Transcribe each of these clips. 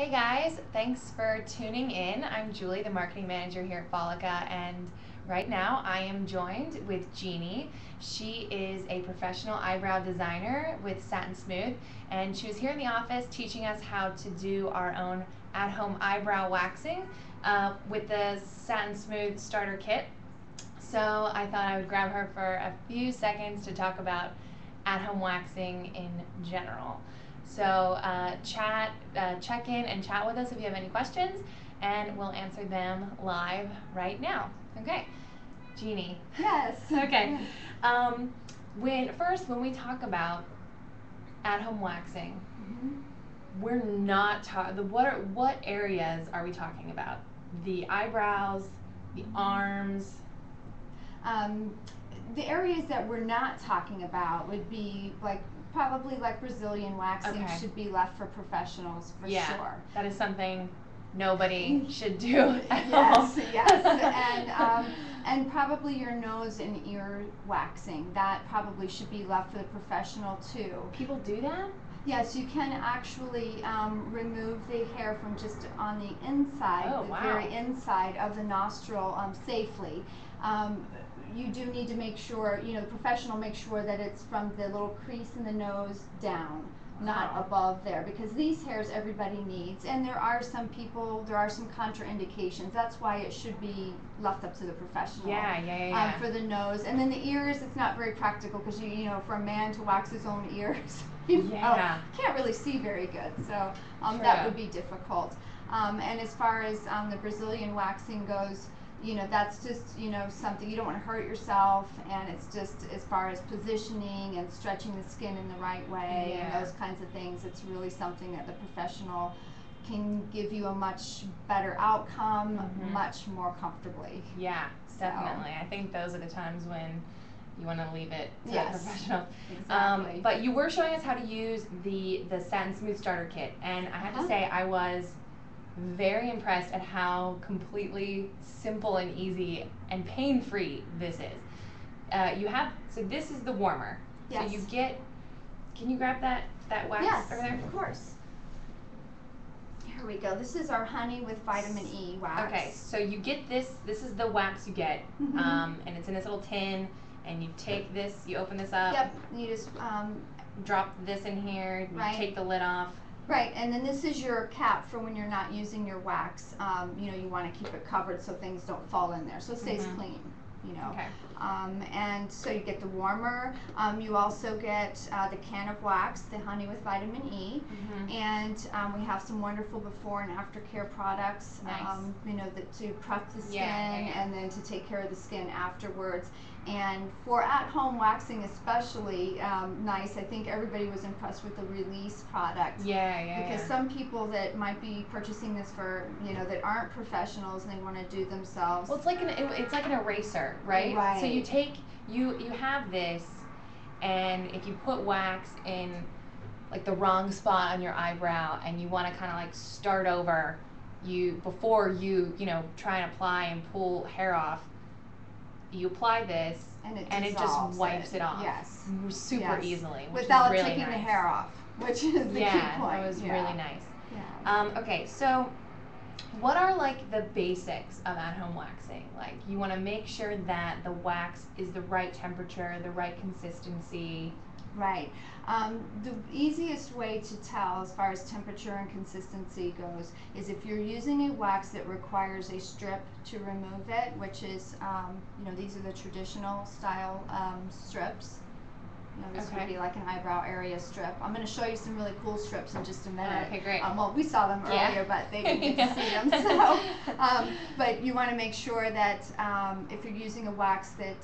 Hey guys, thanks for tuning in. I'm Julie, the marketing manager here at Folica, and right now I am joined with Jeanie. She is a professional eyebrow designer with Satin Smooth, and she was here in the office teaching us how to do our own at-home eyebrow waxing with the Satin Smooth starter kit. So I thought I would grab her for a few seconds to talk about at-home waxing in general. So check in and chat with us if you have any questions, and we'll answer them live right now. Okay, Jeanie. Yes. Okay. When we talk about at-home waxing, we're not talking. What areas are we talking about? The eyebrows, the arms. The areas that we're not talking about would be probably like Brazilian waxing. Okay. Should be left for professionals for sure. That is something nobody should do at Yes, home. yes, and probably your nose and ear waxing. That probably should be left for the professional too. People do that? Yes, you can actually remove the hair from just on the inside, very inside of the nostril safely. You do need to make sure, the professional makes sure that it's from the little crease in the nose down, not above there, because these hairs everybody needs, and there are some contraindications. That's why it should be left up to the professional. Yeah. For the nose, and then the ears, it's not very practical because for a man to wax his own ears, can't really see very good. So that would be difficult. And as far as the Brazilian waxing goes, that's just, something you don't want to hurt yourself, and it's just as far as positioning and stretching the skin in the right way and those kinds of things, it's really something that the professional can give you a much better outcome, much more comfortably. Yeah, definitely. I think those are the times when you want to leave it to the professional. Exactly. But you were showing us how to use the Satin Smooth starter kit, and I have to say I was very impressed at how completely simple and easy and pain-free this is. So this is the warmer. Yes. So you get, can you grab that wax over there? Of course. Here we go. This is our honey with vitamin E wax. Okay, so you get this is the wax you get, and it's in this little tin, and you take this, you open this up. Yep, you just drop this in here, you take the lid off. Right, and then this is your cap for when you're not using your wax. You want to keep it covered so things don't fall in there, so it stays clean. Okay. And so you get the warmer. You also get the can of wax, the honey with vitamin E, and we have some wonderful before and after care products. To prep the skin and then to take care of the skin afterwards. And for at-home waxing especially nice, I think everybody was impressed with the Release product. Because some people that might be purchasing this for, that aren't professionals and they want to do themselves. Well, it's like an eraser, right? Right. So you have this, and if you put wax in like the wrong spot on your eyebrow and you want to kind of like start over, before you try and apply and pull hair off, you apply this, and it just wipes it off. Yes. Super easily. Which without is really taking nice. the hair off, which is the key point. That was really nice. Okay, so what are like the basics of at-home waxing? Like, you want to make sure that the wax is the right temperature, the right consistency. Right. The easiest way to tell as far as temperature and consistency goes is if you're using a wax that requires a strip to remove it, which is, these are the traditional style strips. This would be like an eyebrow area strip. I'm going to show you some really cool strips in just a minute. Okay, great. Well, we saw them earlier, but they didn't get to see them. So, but you want to make sure that if you're using a wax that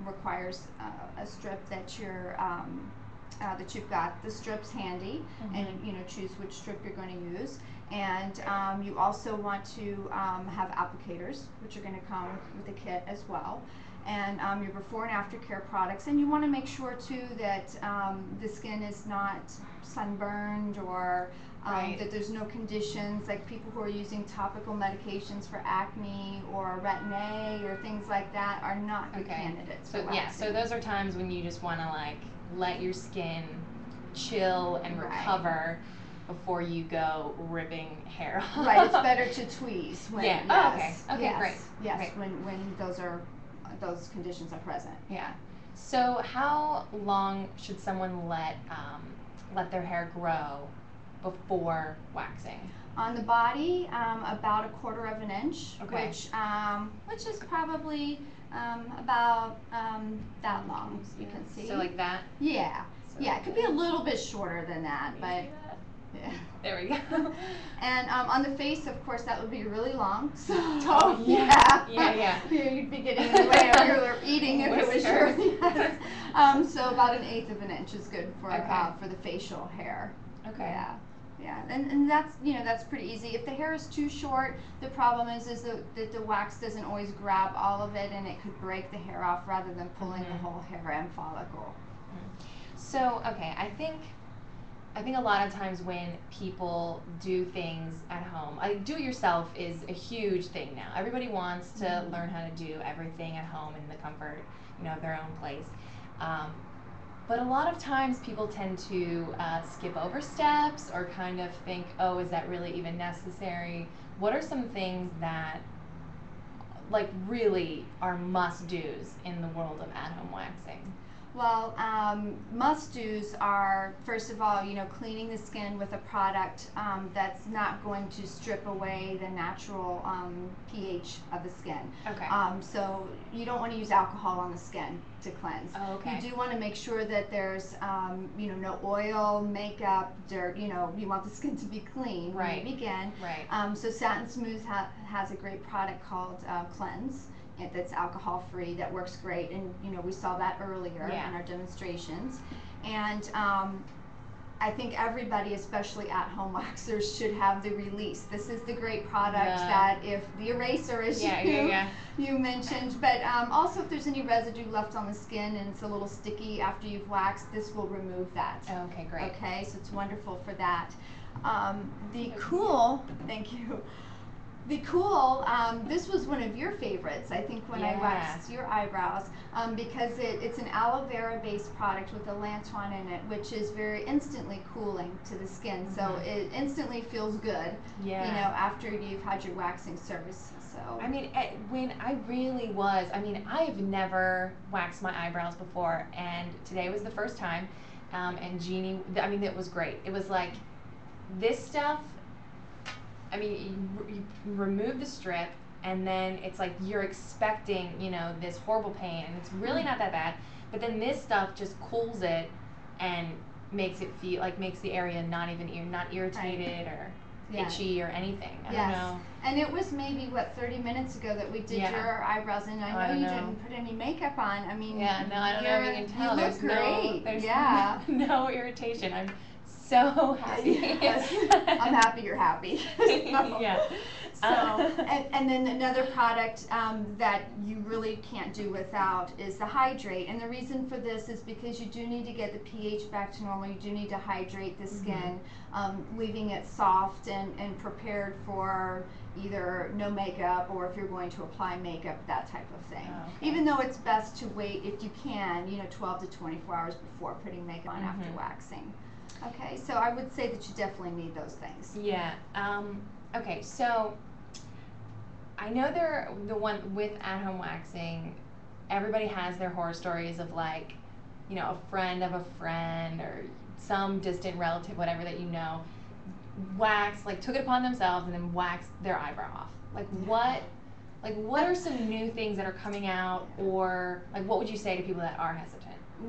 requires a strip, that you've got the strips handy, and choose which strip you're going to use. And you also want to have applicators, which are going to come with the kit as well. And your before and after care products, and you want to make sure too that the skin is not sunburned or that there's no conditions like people who are using topical medications for acne or retin-A or things like that are not good candidates. So so those are times when you just want to like let your skin chill and recover. before you go ripping hair off. Right, it's better to tweeze when, yeah. yes, Oh, okay. Okay, yes, great. yes, Great. when those conditions are present. Yeah. So how long should someone let their hair grow before waxing? On the body, about 1/4 of an inch, Okay. which is probably about that long, as you can see. So like that? Yeah, So yeah, it could be a little bit shorter than that, Can you but see that? yeah. There we go. And on the face, of course, that would be really long. So Oh, yeah, yeah. You'd be getting in the way of your eating if it was your. Whiskers. Yes. So about 1/8 of an inch is good for Okay. for the facial hair. Okay. Yeah. Yeah, and that's that's pretty easy. If the hair is too short, the problem is that the wax doesn't always grab all of it, and it could break the hair off rather than pulling the whole hair and follicle. So okay, I think a lot of times when people do things at home, do it yourself is a huge thing now. Everybody wants to learn how to do everything at home in the comfort, of their own place. But a lot of times people tend to skip over steps or kind of think, oh, is that really even necessary? What are some things that really are must-dos in the world of at-home waxing? Well, must-dos are, first of all, cleaning the skin with a product that's not going to strip away the natural pH of the skin. Okay. So you don't want to use alcohol on the skin to cleanse. Oh, okay. You do want to make sure that there's, no oil, makeup, dirt. You want the skin to be clean when you begin. Right. So Satin Smooth has a great product called Cleanse. That's alcohol free, that works great, and we saw that earlier in our demonstrations. And I think everybody, especially at-home waxers, should have the release. This is the great product that if the eraser, as you mentioned, but also if there's any residue left on the skin and it's a little sticky after you've waxed, this will remove that. Okay, great. Okay, so it's wonderful for that. The Cool, thank you. The Cool, this was one of your favorites, I think, when I waxed your eyebrows, because it's an aloe vera based product with a lantan in it, which is very instantly cooling to the skin. So it instantly feels good, after you've had your waxing service. So I mean, I have never waxed my eyebrows before, and today was the first time. And Jeanie, it was great. It was like this stuff. You remove the strip, and then it's like you're expecting, this horrible pain, and it's really not that bad. But then this stuff just cools it and makes it feel makes the area not irritated or itchy or anything. I don't know. And it was maybe 30 minutes ago that we did your eyebrows, and I know you didn't put any makeup on. I don't know if you can tell. You look great. There's no irritation. I'm so happy. Yes. I'm happy you're happy. Yeah. So, and then another product that you really can't do without is the hydrate. And the reason for this is because you do need to get the pH back to normal. You do need to hydrate the skin, leaving it soft and prepared for either no makeup, or if you're going to apply makeup, that type of thing. Oh, okay. Even though it's best to wait, if you can, 12 to 24 hours before putting makeup on after waxing. Okay, so I would say that you definitely need those things. Yeah. Okay, so I know the one with at-home waxing, everybody has their horror stories of a friend of a friend or some distant relative, whatever that took it upon themselves and then waxed their eyebrow off. What are some new things that are coming out, or what would you say to people that are hesitant?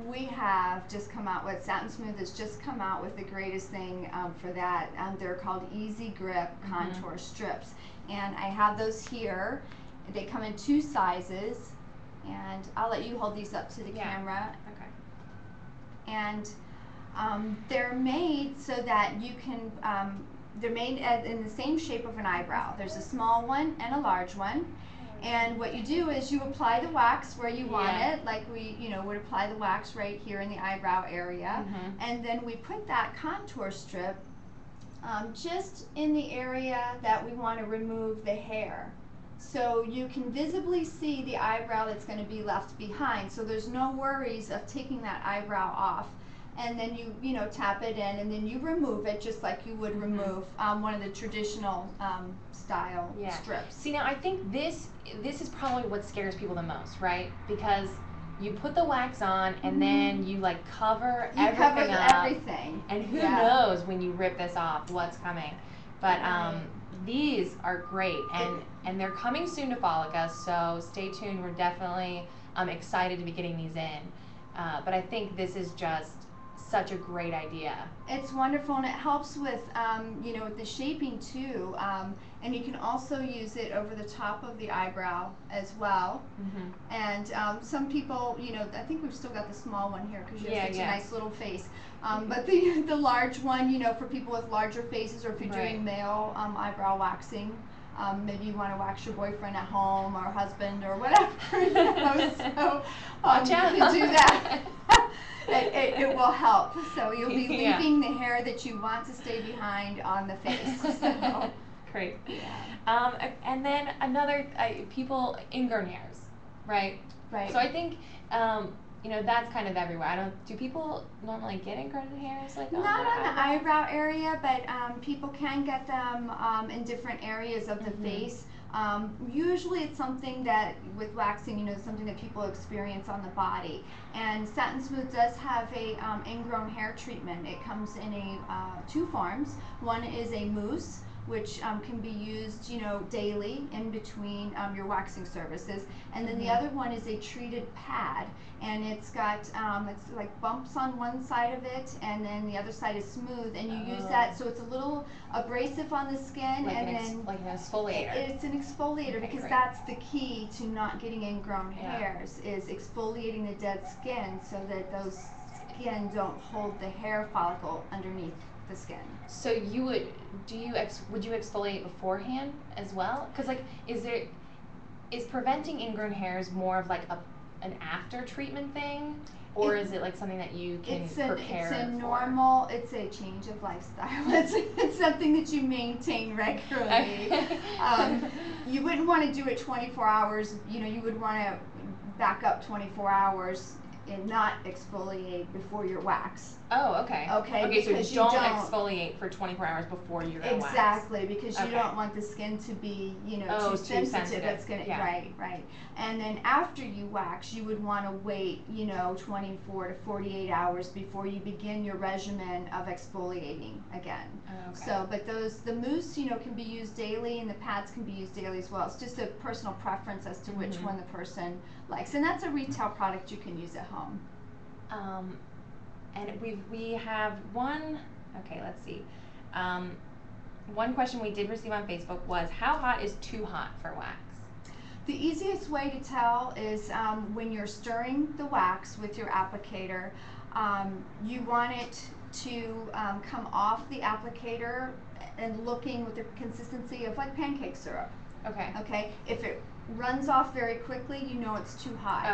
We have just come out with, Satin Smooth has just come out with the greatest thing for that. They're called Easy Grip Contour Strips. And I have those here. They come in 2 sizes. And I'll let you hold these up to the camera. Okay. And they're made so that you can, they're made in the same shape of an eyebrow. There's a small one and a large one. And what you do is you apply the wax where you want it, like we, would apply the wax right here in the eyebrow area. And then we put that contour strip just in the area that we want to remove the hair. So you can visibly see the eyebrow that's going to be left behind. So there's no worries of taking that eyebrow off. and then you know, tap it in, and then you remove it just like you would remove one of the traditional style strips. See, now I think this is probably what scares people the most, right? Because you put the wax on and then you like cover everything up, and who knows when you rip this off what's coming. But these are great, and they're coming soon to Folica, so stay tuned. We're definitely excited to be getting these in. But I think this is just such a great idea. It's wonderful, and it helps with you know, with the shaping too. And you can also use it over the top of the eyebrow as well. And some people, you know, I think we've still got the small one here because you have such a nice little face. But the large one, you know, for people with larger faces, or if you're doing male eyebrow waxing, maybe you want to wax your boyfriend at home or husband or whatever. You know, so Watch out. you can do that. It will help. So you'll be leaving the hair that you want to stay behind on the face. So. Great. And then another, people, ingrown hairs, right? Right. So I think, you know, that's kind of everywhere. Do people normally get ingrown hairs like that? Not on the eyebrow area, but people can get them in different areas of the face. Usually it's something that, with waxing, you know, something that people experience on the body. And Satin Smooth does have a ingrown hair treatment. It comes in two forms. One is a mousse, which can be used, you know, daily in between your waxing services. And then the other one is a treated pad, and it's got it's like bumps on one side of it, and then the other side is smooth, and you use that, so it's a little abrasive on the skin, like and then like an exfoliator. It's an exfoliator, because that's the key to not getting ingrown hairs, is exfoliating the dead skin so that those skin don't hold the hair follicle underneath the skin. So would you exfoliate beforehand as well? Because like, is preventing ingrown hairs more of like an after treatment thing, or is it like something that you can prepare for? It's a change of lifestyle. It's something that you maintain regularly. You wouldn't want to do it 24 hours. You know, you would want to back up 24 hours and not exfoliate before your wax. Oh, okay. Okay, so don't exfoliate for 24 hours before you're going to wax. Exactly, because you don't want the skin to be, you know, too sensitive. That's gonna, right. And then after you wax, you would want to wait, you know, 24 to 48 hours before you begin your regimen of exfoliating again. So, but the mousse, you know, can be used daily, and the pads can be used daily as well. It's just a personal preference as to which one the person likes, and that's a retail product you can use at home. And we have one. Okay, let's see. One question we did receive on Facebook was, how hot is too hot for wax? The easiest way to tell is when you're stirring the wax with your applicator, you want it to come off the applicator and looking with the consistency of like pancake syrup. Okay. If it runs off very quickly, you know it's too hot.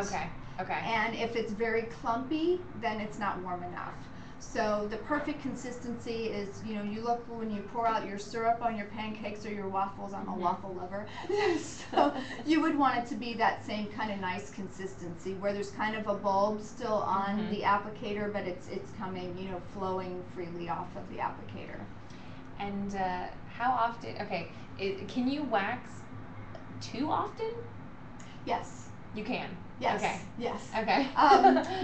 Okay. And if it's very clumpy, then it's not warm enough. So the perfect consistency is, you know, you look when you pour out your syrup on your pancakes or your waffles. I'm a waffle lover. So you would want it to be that same kind of nice consistency where there's kind of a bulb still on the applicator, but it's coming, you know, flowing freely off of the applicator. And how often, can you wax too often? Yes. You can? Yes. Okay. Yes. Okay.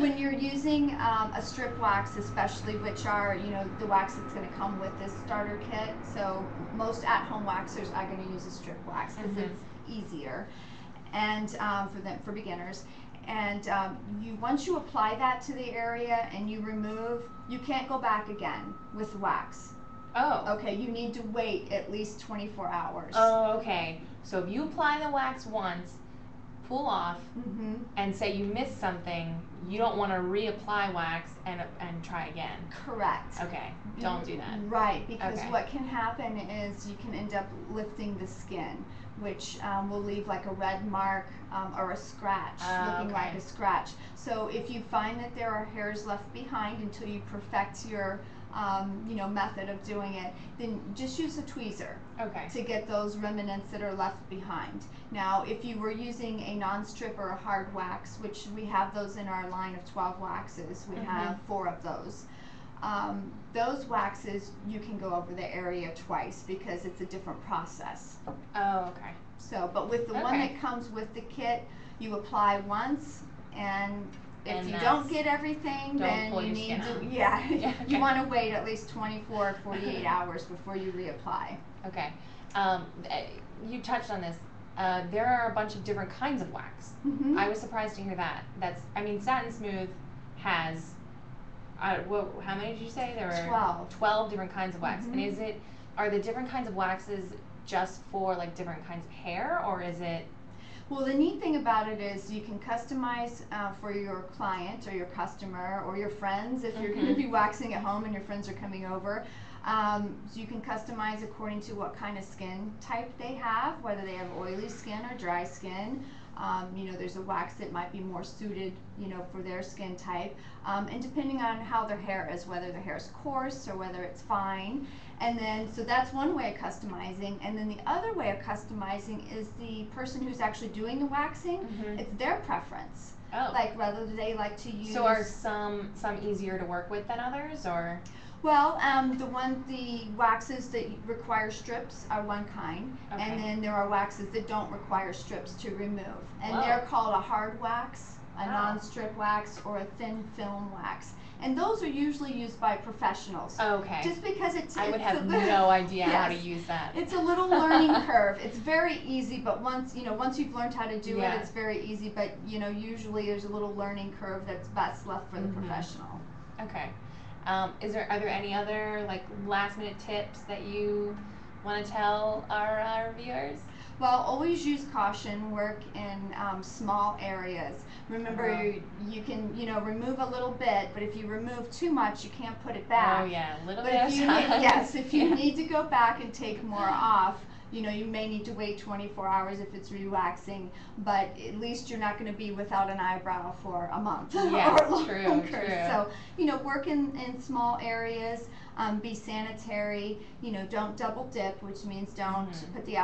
When you're using a strip wax, especially, which are, you know, the wax that's going to come with this starter kit. So most at-home waxers are going to use a strip wax because it's easier, and for beginners. And once you apply that to the area and you remove, you can't go back again with wax. Oh. Okay, you need to wait at least 24 hours. Oh, okay. So if you apply the wax once, pull off, and say you missed something, you don't want to reapply wax and try again. Correct. Okay, don't do that. Right, because what can happen is you can end up lifting the skin, which will leave like a red mark or a scratch, looking okay. like a scratch. So if you find that there are hairs left behind until you perfect your method of doing it, then just use a tweezer to get those remnants that are left behind. Now, if you were using a non-strip or a hard wax, which we have those in our line of 12 waxes, we have 4 of those. Those waxes, you can go over the area twice because it's a different process. Oh, okay. So, but with the one that comes with the kit, you apply once, and if you don't get everything, then you need to, you want to wait at least 24 or 48 hours before you reapply. Okay. You touched on this. There are a bunch of different kinds of wax. I was surprised to hear that. I mean, Satin Smooth has, how many did you say? There were 12 different kinds of wax. And are the different kinds of waxes just for like different kinds of hair, or is it? Well, the neat thing about it is you can customize for your client or your customer or your friends if you're going to be waxing at home and your friends are coming over. So you can customize according to what kind of skin type they have, whether they have oily skin or dry skin. There's a wax that might be more suited, for their skin type, and depending on how their hair is, whether their hair is coarse or whether it's fine. And then, so that's one way of customizing. And then the other way of customizing is the person who's actually doing the waxing. It's their preference. Oh. Like whether they like to use. So are some easier to work with than others, or? Well, the waxes that require strips are one kind, and then there are waxes that don't require strips to remove, and they're called a hard wax, a non-strip wax, or a thin film wax, and those are usually used by professionals. Okay. Just because I would have no idea how to use that. It's a little learning curve. It's very easy, but once you've learned how to do it, it's very easy. But usually there's a little learning curve that's best left for the professional. Okay. Are there any other like last minute tips that you want to tell our viewers? Well, always use caution. Work in small areas. Remember, you can remove a little bit, but if you remove too much, you can't put it back. Oh yeah, a little but bit. If you need to go back and take more off, you may need to wait 24 hours if it's re-waxing, but at least you're not going to be without an eyebrow for a month yes, or longer. True. So, work in small areas, be sanitary, don't double dip, which means don't put the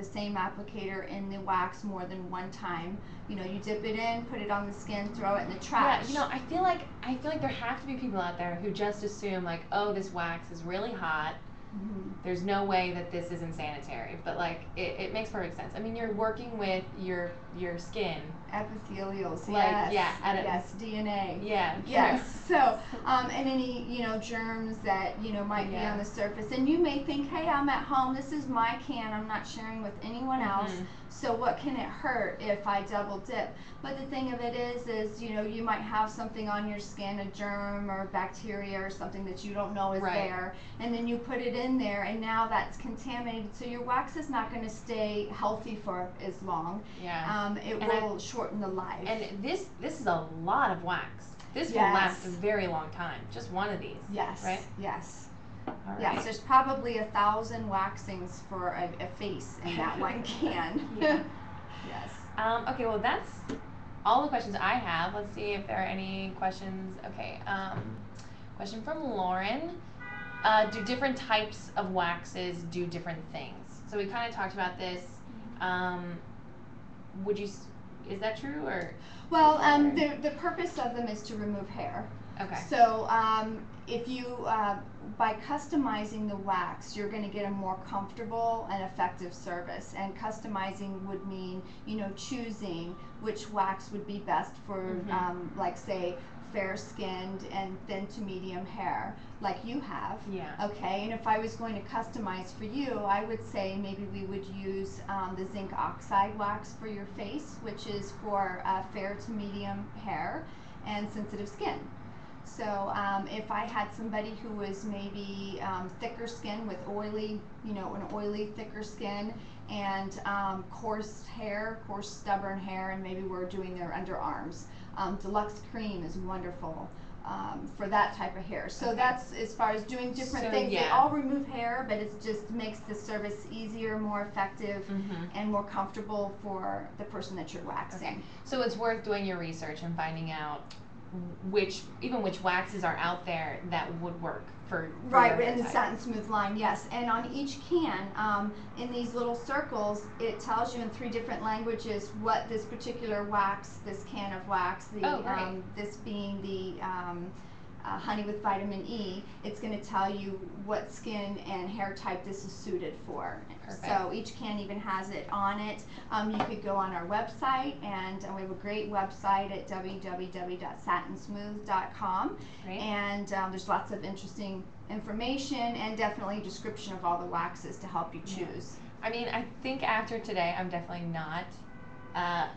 same applicator in the wax more than one time. You dip it in, put it on the skin, throw it in the trash. Yeah, I feel like there have to be people out there who just assume like, oh, this wax is really hot. There's no way that this isn't sanitary, but like it makes perfect sense. I mean, you're working with your skin, epithelials, like yes, DNA, yes. So and any germs that might be on the surface, and you may think, hey, I'm at home. This is my can. I'm not sharing with anyone else. So what can it hurt if I double dip? But the thing of it is you might have something on your skin, a germ or bacteria or something that you don't know is there, and then you put it in there, and now that's contaminated. So your wax is not going to stay healthy for as long. It will shorten the life. And this is a lot of wax. This will last a very long time. Just one of these. Yes. Right. Yes. All right. Yes, there's probably 1,000 waxings for a face in that one can. Yes. Okay, well that's all the questions I have. Let's see if there are any questions. Okay, question from Lauren. Do different types of waxes do different things? So we kind of talked about this. Is that true, or? Well, the purpose of them is to remove hair. Okay. So if you, by customizing the wax, you're going to get a more comfortable and effective service. And customizing would mean, choosing which wax would be best for, like say, fair-skinned and thin to medium hair, like you have. Yeah. Okay. And if I was going to customize for you, I would say maybe we would use the zinc oxide wax for your face, which is for fair to medium hair and sensitive skin. So if I had somebody who was maybe thicker skin with oily, an oily, thicker skin, and coarse hair, coarse, stubborn hair, and maybe we're doing their underarms, Deluxe Cream is wonderful. for that type of hair. So Okay. that's as far as doing different So, things. They yeah. all remove hair, but it just makes the service easier, more effective, and more comfortable for the person that you're waxing. Okay. So it's worth doing your research and finding out which waxes are out there that would work for Right, your hair in the type. Satin Smooth line, yes. And on each can, in these little circles, it tells you in 3 different languages what this particular wax, this can of wax, this being the honey with vitamin E, it's going to tell you what skin and hair type this is suited for. Perfect. So each can even has it on it. You could go on our website, and we have a great website at www.satinsmooth.com. Great. And there's lots of interesting information and definitely a description of all the waxes to help you choose. I mean, I think after today, I'm definitely not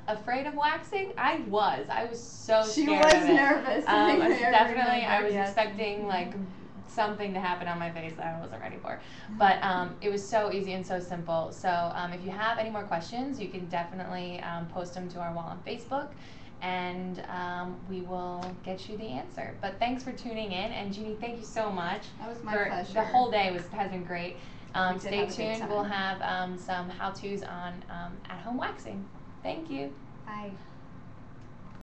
afraid of waxing. I was so She scared was of it. nervous. I was Yes. expecting like something to happen on my face that I wasn't ready for. But it was so easy and so simple. So if you have any more questions, you can definitely post them to our wall on Facebook, and we will get you the answer. But thanks for tuning in, and Jeanie, thank you so much. That was my pleasure. The whole day has been great. Stay have a good tuned. time. We'll have some how-tos on at-home waxing. Thank you. Bye.